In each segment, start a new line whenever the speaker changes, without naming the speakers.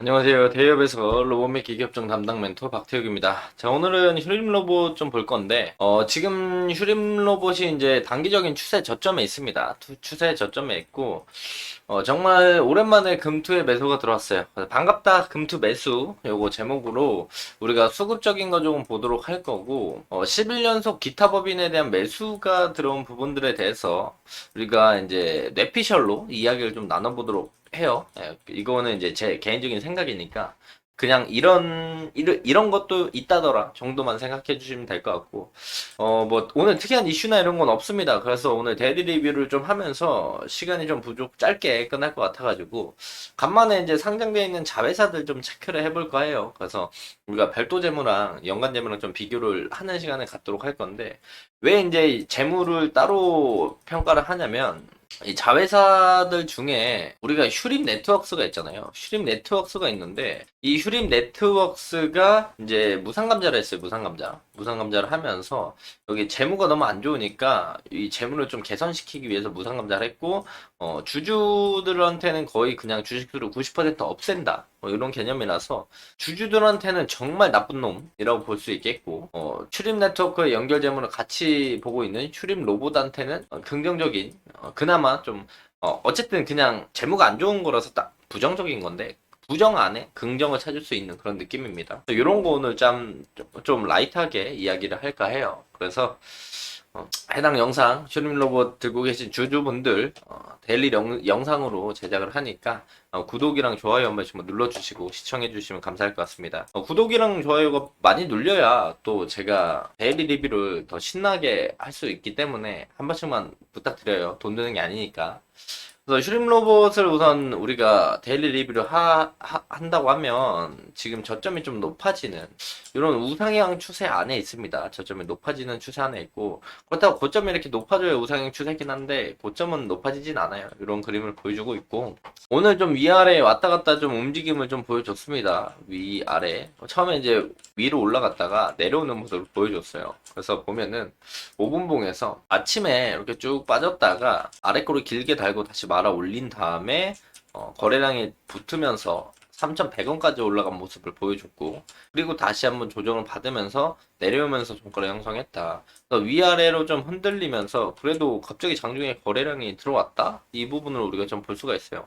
안녕하세요. 대기업에서 로봇 및 기계협정 담당 멘토 박태욱입니다. 자, 오늘은 휴림 로봇 좀 볼 건데, 지금 휴림 로봇이 이제 단기적인 추세 저점에 있습니다. 추세 저점에 있고, 정말 오랜만에 금투에 매수가 들어왔어요. 그래서 반갑다 금투 매수 요거 제목으로 우리가 수급적인 거 조금 보도록 할 거고, 11연속 기타 법인에 대한 매수가 들어온 부분들에 대해서 우리가 이제 뇌피셜로 이야기를 좀 나눠보도록 해요. 예, 이거는 이제 제 개인적인 생각이니까 그냥 이런 것도 있다더라 정도만 생각해 주시면 될 것 같고, 뭐 오늘 특이한 이슈나 이런 건 없습니다. 그래서 오늘 데일리 리뷰를 좀 하면서 시간이 좀 짧게 끝날 것 같아가지고 간만에 이제 상장되어 있는 자회사들 좀 체크를 해볼까 해요. 그래서 우리가 별도 재무랑 연간 재무랑 좀 비교를 하는 시간을 갖도록 할 건데, 왜 이제 재무를 따로 평가를 하냐면, 이 자회사들 중에 우리가 휴림 네트워크스가 있잖아요. 휴림 네트워크스가 있는데, 이 휴림 네트워크스가 이제 무상감자를 했어요. 무상감자를 하면서 여기 재무가 너무 안 좋으니까 이 재무를 좀 개선시키기 위해서 무상감자를 했고, 주주들한테는 거의 그냥 주식수를 90% 없앤다, 이런 개념이라서 주주들한테는 정말 나쁜 놈이라고 볼 수 있겠고, 출입 네트워크의 연결 재무를 같이 보고 있는 출입 로봇한테는 긍정적인, 그나마 좀, 어쨌든 그냥 재무가 안 좋은 거라서 딱 부정적인 건데, 부정 안에 긍정을 찾을 수 있는 그런 느낌입니다. 이런 거 오늘 좀 라이트하게 이야기를 할까 해요. 그래서 해당 영상 슈림 로봇 들고 계신 주주분들 데일리 영상으로 제작을 하니까 구독이랑 좋아요 한 번씩 눌러주시고 시청해 주시면 감사할 것 같습니다. 구독이랑 좋아요가 많이 눌려야 또 제가 데일리 리뷰를 더 신나게 할 수 있기 때문에 한 번씩만 부탁드려요. 돈 드는 게 아니니까. 그래서 슈림 로봇을 우선 우리가 데일리 리뷰를 한다고 하면 지금 저점이 좀 높아지는 이런 우상향 추세 안에 있습니다. 저점이 높아지는 추세 안에 있고, 그렇다고 고점이 이렇게 높아져야 우상향 추세긴 한데 고점은 높아지진 않아요. 이런 그림을 보여주고 있고, 오늘 좀 위아래 왔다 갔다 좀 움직임을 좀 보여줬습니다. 위아래. 처음에 이제 위로 올라갔다가 내려오는 모습을 보여줬어요. 그래서 보면은 5분봉에서 아침에 이렇게 쭉 빠졌다가 아래 꼬리 길게 달고 다시 말아 올린 다음에 거래량이 붙으면서 3,100원까지 올라간 모습을 보여줬고, 그리고 다시 한번 조정을 받으면서 내려오면서 종가를 형성했다. 그래서 위아래로 좀 흔들리면서 그래도 갑자기 장중에 거래량이 들어왔다? 이 부분을 우리가 좀 볼 수가 있어요.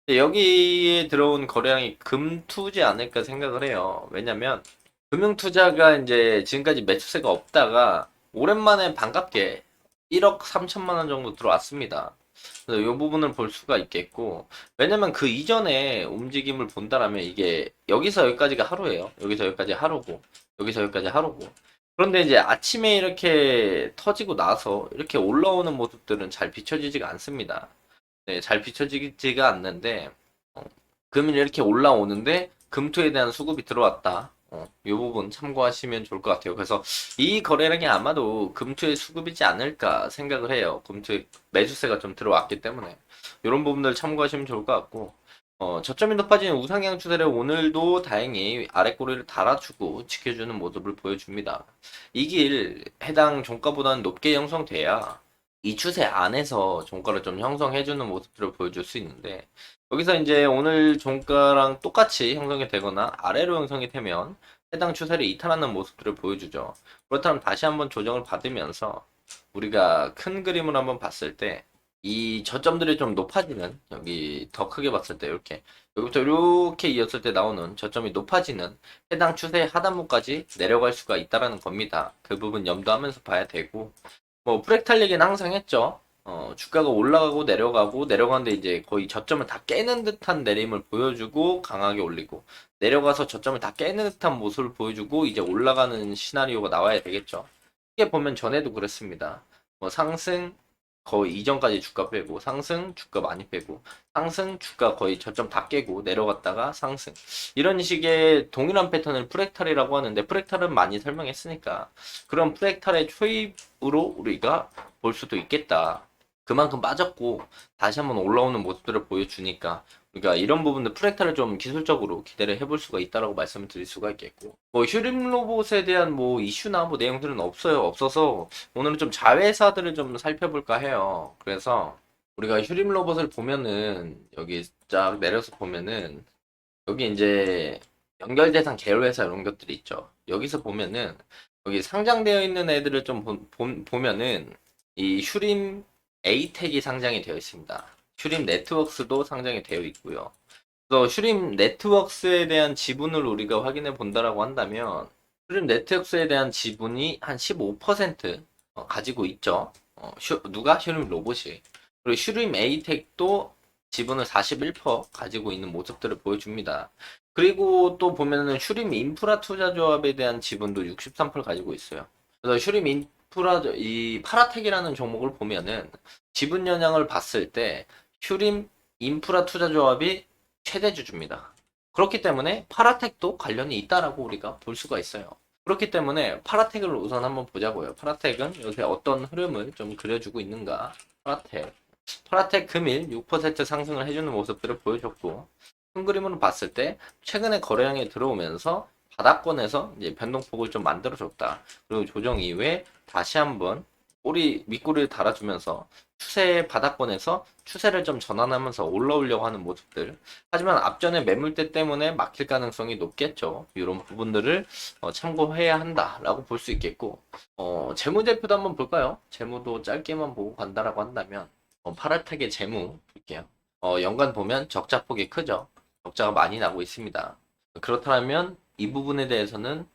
여기에 들어온 거래량이 금투지 않을까 생각을 해요. 왜냐면 금융투자가 이제 지금까지 매수세가 없다가 오랜만에 반갑게 1억 3천만 원 정도 들어왔습니다. 그래서 이 부분을 볼 수가 있겠고, 왜냐면 그 이전에 움직임을 본다라면 이게 여기서 여기까지가 하루예요. 여기서 여기까지 하루고, 여기서 여기까지 하루고. 그런데 이제 아침에 이렇게 터지고 나서 이렇게 올라오는 모습들은 잘 비춰지지가 않습니다. 네, 잘 비춰지지가 않는데, 어, 금이 이렇게 올라오는데 금토에 대한 수급이 들어왔다. 이 부분 참고하시면 좋을 것 같아요. 그래서 이 거래량이 아마도 금토의 수급이지 않을까 생각을 해요. 금토에 매수세가 좀 들어왔기 때문에 이런 부분들 참고하시면 좋을 것 같고, 저점이 높아지는 우상향 추세를 오늘도 다행히 아랫꼬리를 달아주고 지켜주는 모습을 보여줍니다. 이 길 해당 종가보다는 높게 형성돼야 이 추세 안에서 종가를 좀 형성해주는 모습들을 보여줄 수 있는데, 여기서 이제 오늘 종가랑 똑같이 형성이 되거나 아래로 형성이 되면 해당 추세를 이탈하는 모습들을 보여주죠. 그렇다면 다시 한번 조정을 받으면서 우리가 큰 그림을 한번 봤을 때 이 저점들이 좀 높아지는, 여기 더 크게 봤을 때 이렇게 여기부터 이렇게 이었을 때 나오는 저점이 높아지는 해당 추세의 하단부까지 내려갈 수가 있다라는 겁니다. 그 부분 염두하면서 봐야 되고, 뭐 프랙탈 얘기는 항상 했죠. 주가가 올라가고 내려가고 내려가는데 이제 거의 저점을 다 깨는 듯한 내림을 보여주고 강하게 올리고, 내려가서 저점을 다 깨는 듯한 모습을 보여주고 이제 올라가는 시나리오가 나와야 되겠죠. 이게 보면 전에도 그랬습니다. 뭐 상승 거의 이전까지 주가 빼고, 상승 주가 많이 빼고, 상승 주가 거의 저점 다 깨고 내려갔다가 상승, 이런 식의 동일한 패턴을 프랙탈이라고 하는데, 프랙탈은 많이 설명했으니까 그런 프랙탈의 초입으로 우리가 볼 수도 있겠다. 그만큼 빠졌고 다시 한번 올라오는 모습들을 보여주니까 우리가 이런 부분들 프랙탈을 좀 기술적으로 기대를 해볼 수가 있다라고 말씀을 드릴 수가 있겠고, 뭐 휴림 로봇에 대한 뭐 이슈나 뭐 내용들은 없어서 오늘은 좀 자회사들을 좀 살펴볼까 해요. 그래서 우리가 휴림 로봇을 보면은 여기 쫙 내려서 보면은 여기 이제 연결 대상 계열 회사 이런 것들이 있죠. 여기서 보면은 여기 상장되어 있는 애들을 좀 보면은 이 슈림 에이텍이 상장이 되어 있습니다. 슈림 네트워크스도 상장이 되어 있고요. 그래서 슈림 네트워크스에 대한 지분을 우리가 확인해 본다라고 한다면 슈림 네트워크스에 대한 지분이 한 15% 가지고 있죠. 누가? 슈림 로봇이. 그리고 슈림 에이텍도 지분을 41% 가지고 있는 모습들을 보여줍니다. 그리고 또 보면은 슈림 인프라 투자조합에 대한 지분도 63% 가지고 있어요. 그래서 슈림 인프라 이 파라텍이라는 종목을 보면은 지분 영향을 봤을 때 슈림 인프라 투자조합이 최대 주주입니다. 그렇기 때문에 파라텍도 관련이 있다라고 우리가 볼 수가 있어요. 그렇기 때문에 파라텍을 우선 한번 보자고요. 파라텍은 요새 어떤 흐름을 좀 그려주고 있는가? 파라텍 금일 6% 상승을 해주는 모습들을 보여줬고, 큰 그림으로 봤을 때 최근에 거래량이 들어오면서 바닥권에서 이제 변동폭을 좀 만들어줬다. 그리고 조정 이후에 다시 한번 밑꼬리를 달아주면서 추세의 바닥권에서 추세를 좀 전환하면서 올라오려고 하는 모습들. 하지만 앞전에 매물대 때문에 막힐 가능성이 높겠죠. 이런 부분들을 참고해야 한다라고 볼 수 있겠고, 재무제표도 한번 볼까요? 재무도 짧게만 보고 간다라고 한다면, 파라텍의 재무 볼게요. 연간 보면 적자폭이 크죠. 적자가 많이 나고 있습니다. 그렇다면 이 부분에 대해서는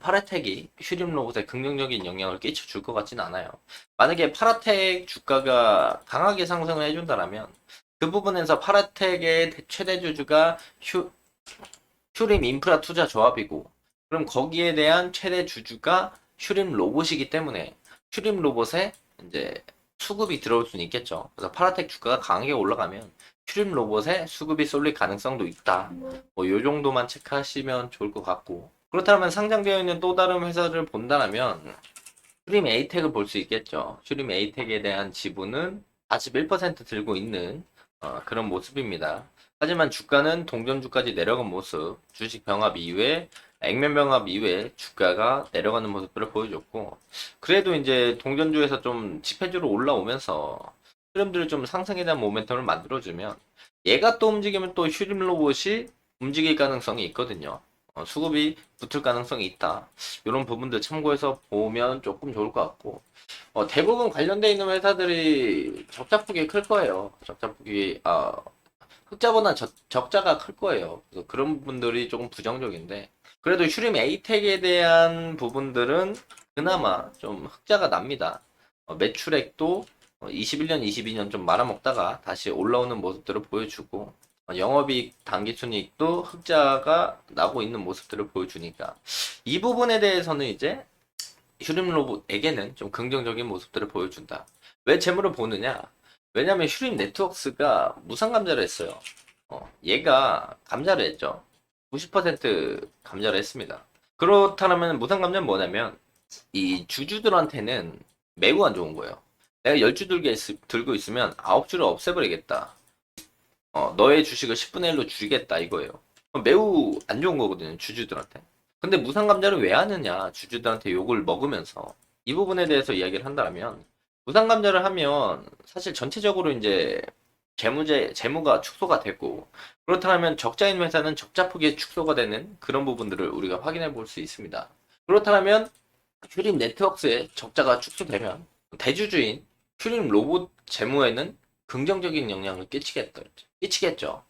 파라텍이 슈림 로봇에 긍정적인 영향을 끼쳐줄 것 같진 않아요. 만약에 파라텍 주가가 강하게 상승을 해준다면 그 부분에서 파라텍의 최대 주주가 슈림 인프라 투자 조합이고, 그럼 거기에 대한 최대 주주가 슈림 로봇이기 때문에 슈림 로봇에 이제 수급이 들어올 수는 있겠죠. 그래서 파라텍 주가가 강하게 올라가면 슈림 로봇에 수급이 쏠릴 가능성도 있다. 뭐 요 정도만 체크하시면 좋을 것 같고, 그렇다면 상장되어 있는 또 다른 회사를 본다면 슈림 에이텍을 볼 수 있겠죠. 슈림 에이텍에 대한 지분은 41% 들고 있는 그런 모습입니다. 하지만 주가는 동전주까지 내려간 모습, 주식 병합 이후에 액면 병합 이후에 주가가 내려가는 모습들을 보여줬고, 그래도 이제 동전주에서 좀 지폐주로 올라오면서 흐름들을 좀 상승에 대한 모멘텀을 만들어주면 얘가 또 움직이면 또 슈림 로봇이 움직일 가능성이 있거든요. 수급이 붙을 가능성이 있다. 이런 부분들 참고해서 보면 조금 좋을 것 같고, 대부분 관련돼 있는 회사들이 적자폭이 클 거예요. 흑자보다 적자가 클 거예요. 그래서 그런 부분들이 조금 부정적인데, 그래도 슈림 에이텍에 대한 부분들은 그나마 좀 흑자가 납니다. 매출액도 21년, 22년 좀 말아먹다가 다시 올라오는 모습들을 보여주고, 영업이익, 당기순이익도 흑자가 나고 있는 모습들을 보여주니까 이 부분에 대해서는 이제 슈림 로봇에게는 좀 긍정적인 모습들을 보여준다. 왜 재물을 보느냐? 왜냐면 슈림 네트워크스가 무상 감자를 했어요. 얘가 감자를 했죠. 90% 감자를 했습니다. 그렇다면 무상 감자는 뭐냐면 이 주주들한테는 매우 안 좋은 거예요. 내가 10주 들고 있으면 9주를 없애버리겠다. 너의 주식을 10분의 1로 줄이겠다 이거예요. 매우 안 좋은 거거든요, 주주들한테. 근데 무상감자를 왜 하느냐, 주주들한테 욕을 먹으면서. 이 부분에 대해서 이야기를 한다면, 무상감자를 하면 사실 전체적으로 이제 재무가 축소가 되고, 그렇다면 적자인 회사는 적자폭이 축소가 되는 그런 부분들을 우리가 확인해 볼 수 있습니다. 그렇다면 슈림 네트워크스의 적자가 축소되면 대주주인 슈림 로봇 재무에는 긍정적인 영향을 끼치겠죠.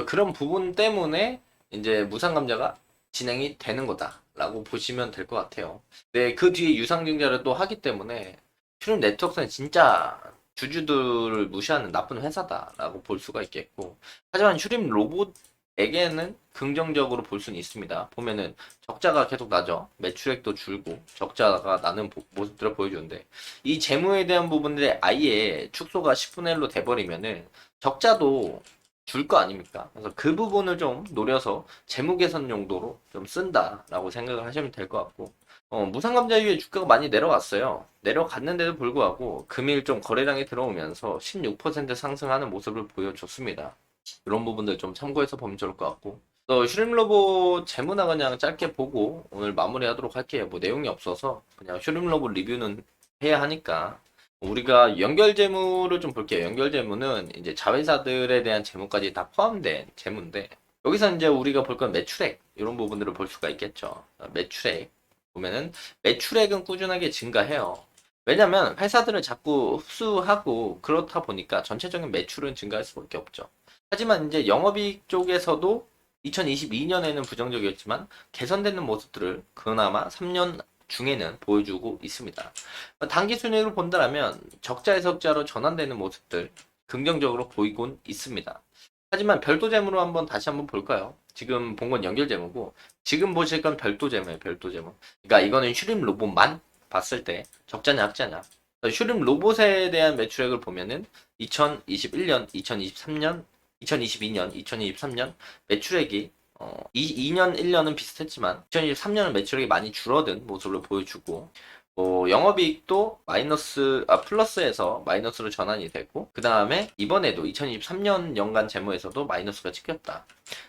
그런 부분 때문에 이제 무상감자가 진행이 되는 거다라고 보시면 될 것 같아요. 네, 그 뒤에 유상증자를 또 하기 때문에 슈림 네트워크는 진짜 주주들을 무시하는 나쁜 회사다라고 볼 수가 있겠고, 하지만 슈림 로봇에게는 긍정적으로 볼 수는 있습니다. 보면은 적자가 계속 나죠. 매출액도 줄고 적자가 나는 모습들을 보여주는데, 이 재무에 대한 부분들이 아예 축소가 10분의 1로 돼버리면은 적자도 줄 거 아닙니까? 그래서 그 부분을 좀 노려서 재무 개선 용도로 좀 쓴다라고 생각을 하시면 될 것 같고, 무상감자 이후에 주가가 많이 내려갔어요. 내려갔는데도 불구하고 금일 좀 거래량이 들어오면서 16% 상승하는 모습을 보여줬습니다. 이런 부분들 좀 참고해서 보면 좋을 것 같고, 또 슈림로봇 재무나 그냥 짧게 보고 오늘 마무리하도록 할게요. 뭐 내용이 없어서 그냥 슈림로봇 리뷰는 해야 하니까. 우리가 연결 재무를 좀 볼게요. 연결 재무는 이제 자회사들에 대한 재무까지 다 포함된 재무인데, 여기서 이제 우리가 볼 건 매출액 이런 부분들을 볼 수가 있겠죠. 매출액 보면은 매출액은 꾸준하게 증가해요. 왜냐면 회사들을 자꾸 흡수하고 그렇다 보니까 전체적인 매출은 증가할 수밖에 없죠. 하지만 이제 영업이익 쪽에서도 2022년에는 부정적이었지만 개선되는 모습들을 그나마 3년 중에는 보여주고 있습니다. 단기 순이익을 본다면 적자에서 적자로 전환되는 모습들 긍정적으로 보이곤 있습니다. 하지만 별도 재무로 다시 한번 볼까요? 지금 본 건 연결 재무고 지금 보실 건 별도 재무예요. 별도 재무. 그러니까 이거는 슈림 로봇만 봤을 때 적자냐 악자냐. 슈림 로봇에 대한 매출액을 보면은 2021년, 2023년, 2022년, 2023년 매출액이 2년, 1년은 비슷했지만 2023년은 매출액이 많이 줄어든 모습을 보여주고 영업이익도 플러스에서 마이너스로 전환이 되고, 그 다음에 이번에도 2023년 연간 재무에서도 마이너스가 찍혔다.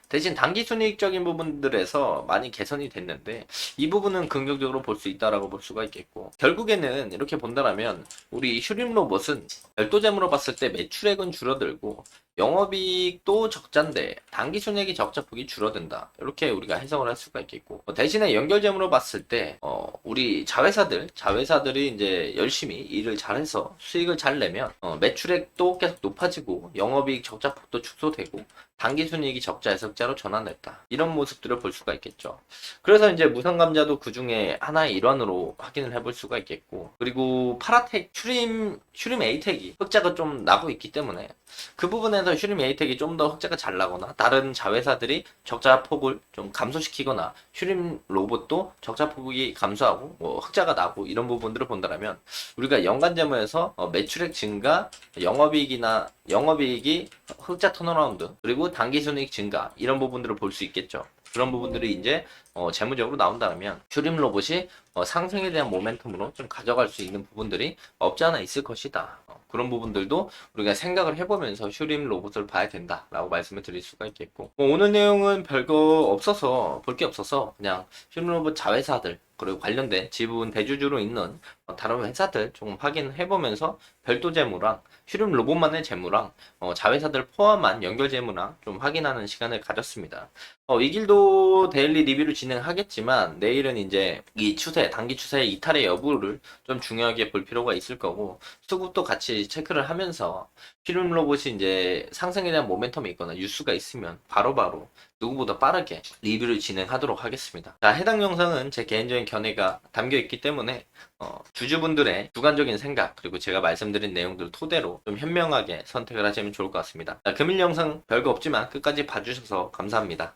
대신 단기순이익적인 부분들에서 많이 개선이 됐는데, 이 부분은 긍정적으로 볼 수 있다라고 볼 수가 있겠고, 결국에는 이렇게 본다면, 우리 슈림 로봇은 별도 재무로 봤을 때 매출액은 줄어들고, 영업이익도 적자인데 단기순이익이 적자폭이 줄어든다. 이렇게 우리가 해석을 할 수가 있겠고, 대신에 연결재무로 봤을 때 우리 자회사들이 이제 열심히 일을 잘해서 수익을 잘 내면 매출액도 계속 높아지고 영업이익 적자폭도 축소되고 단기순이익이 적자에서 적자로 전환됐다. 이런 모습들을 볼 수가 있겠죠. 그래서 이제 무상감자도 그 중에 하나의 일환으로 확인을 해볼 수가 있겠고, 그리고 파라텍 슈림 에이텍이 흑자가 좀 나고 있기 때문에 그 부분에서 슈림 에이텍이 좀 더 흑자가 잘 나거나 다른 자회사들이 적자 폭을 좀 감소시키거나 슈림 로봇도 적자 폭이 감소하고 흑자가 나고 이런 부분들을 본다면 우리가 연간 재무에서 매출액 증가, 영업이익이 흑자 턴어라운드, 그리고 단기순이익 증가 이런 부분들을 볼 수 있겠죠. 그런 부분들이 이제 재무적으로 나온다면 슈림 로봇이 상승에 대한 모멘텀으로 좀 가져갈 수 있는 부분들이 없지 않아 있을 것이다. 그런 부분들도 우리가 생각을 해보면서 슈림 로봇을 봐야 된다라고 말씀을 드릴 수가 있겠고, 오늘 내용은 별거 없어서 볼 게 없어서 그냥 슈림 로봇 자회사들 그리고 관련된 지분 대주주로 있는 다른 회사들 조금 확인해보면서 별도 재무랑 슈림 로봇만의 재무랑 자회사들 포함한 연결 재무랑 좀 확인하는 시간을 가졌습니다. 이 길도 데일리 리뷰를 진행하겠지만 내일은 이제 이 단기 추세의 이탈의 여부를 좀 중요하게 볼 필요가 있을 거고, 수급도 같이 체크를 하면서 슈림 로봇이 이제 상승에 대한 모멘텀이 있거나 뉴스가 있으면 바로바로 누구보다 빠르게 리뷰를 진행하도록 하겠습니다. 자, 해당 영상은 제 개인적인 견해가 담겨 있기 때문에 주주분들의 주관적인 생각 그리고 제가 말씀드린 내용들 토대로 좀 현명하게 선택을 하시면 좋을 것 같습니다. 자, 금일 영상 별거 없지만 끝까지 봐주셔서 감사합니다.